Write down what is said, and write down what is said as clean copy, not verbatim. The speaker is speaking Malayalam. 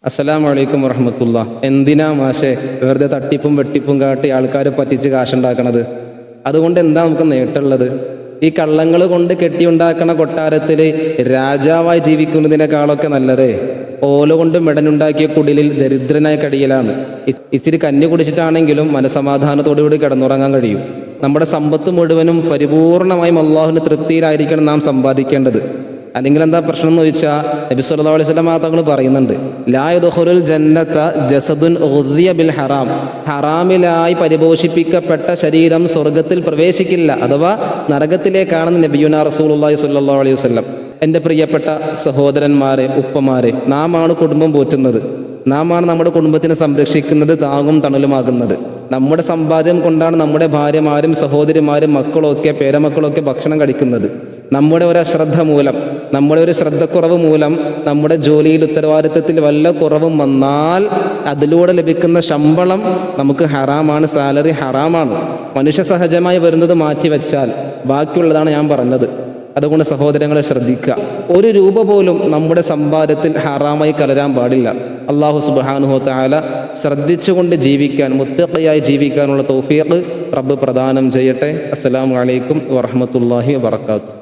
അസ്സലാമു അലൈക്കും വറഹ്മത്തുള്ളാ. എന്തിനാ മാഷേ വെറുതെ തട്ടിപ്പും വെട്ടിപ്പും കാട്ടി ആൾക്കാരെ പറ്റിച്ച് കാശുണ്ടാക്കണത്? അതുകൊണ്ട് എന്താ നമുക്ക് നേട്ടമുള്ളത്? ഈ കള്ളങ്ങൾ കൊണ്ട് കെട്ടിയുണ്ടാക്കണ കൊട്ടാരത്തിൽ രാജാവായി ജീവിക്കുന്നതിനേക്കാളൊക്കെ നല്ലതേ ഓല കൊണ്ട് മെടനുണ്ടാക്കിയ കുടിലിൽ ദരിദ്രനായി കഴിയലാണ്. ഇച്ചിരി കഞ്ഞി കുടിച്ചിട്ടാണെങ്കിലും മനസമാധാനത്തോടുകൂടി കിടന്നുറങ്ങാൻ കഴിയും. നമ്മുടെ സമ്പത്ത് മുഴുവനും പരിപൂർണമായും അള്ളാഹുവിൻ്റെ തൃപ്തിയിലായിരിക്കണം നാം സമ്പാദിക്കേണ്ടത്. അല്ലെങ്കിൽ എന്താ പ്രശ്നം എന്ന് ചോദിച്ചാൽ നബി സല്ലല്ലാഹു അലൈഹി വസല്ലം തങ്ങൾ പറയുന്നുണ്ട്, ലാ യദ്ഖുലുൽ ജന്നത ജസദുൻ ഉഗ്ദിയ ബിൽ ഹറാം. ഹറാമിലായി പരിപോഷിപ്പിക്കപ്പെട്ട ശരീരം സ്വർഗത്തിൽ പ്രവേശിക്കില്ല, അഥവാ നരകത്തിലേക്കാണെന്ന് നബിയുനാ റസൂലുള്ളാഹി സ്വല്ലല്ലാഹു അലൈഹി വസല്ലം. എൻ്റെ പ്രിയപ്പെട്ട സഹോദരന്മാരെ, ഉപ്പമാരെ, നാമാണ് കുടുംബം പോറ്റുന്നത്, നാമാണ് നമ്മുടെ കുടുംബത്തിനെ സംരക്ഷിക്കുന്നത്, താങ്ങും തണലുമാകുന്നത്. നമ്മുടെ സമ്പാദ്യം കൊണ്ടാണ് നമ്മുടെ ഭാര്യമാരും സഹോദരിമാരും മക്കളൊക്കെ പേരമക്കളൊക്കെ ഭക്ഷണം കഴിക്കുന്നത്. നമ്മുടെ ഒരു അശ്രദ്ധ മൂലം, നമ്മുടെ ഒരു ശ്രദ്ധക്കുറവ് മൂലം നമ്മുടെ ജോലിയിൽ ഉത്തരവാദിത്തത്തിൽ വല്ല കുറവും വന്നാൽ അതിലൂടെ ലഭിക്കുന്ന ശമ്പളം നമുക്ക് ഹറാമാണ്, സാലറി ഹറാമാണ്. മനുഷ്യ സഹജമായി വരുന്നത് മാറ്റിവെച്ചാൽ ബാക്കിയുള്ളതാണ് ഞാൻ പറഞ്ഞത്. അതുകൊണ്ട് സഹോദരങ്ങളെ ശ്രദ്ധിക്കുക, ഒരു രൂപ പോലും നമ്മുടെ സമ്പാദ്യത്തിൽ ഹറാമായി കലരാൻ പാടില്ല. അല്ലാഹു സുബ്ഹാനഹു വ തആല ശ്രദ്ധിച്ചുകൊണ്ട് ജീവിക്കാൻ, മുത്തഖിയായി ജീവിക്കാനുള്ള തൗഫീഖ് റബ്ബ് പ്രദാനം ചെയ്യട്ടെ. അസ്സലാമു അലൈക്കും വറഹ്മത്തുള്ളാഹി വബറകാതുഹു.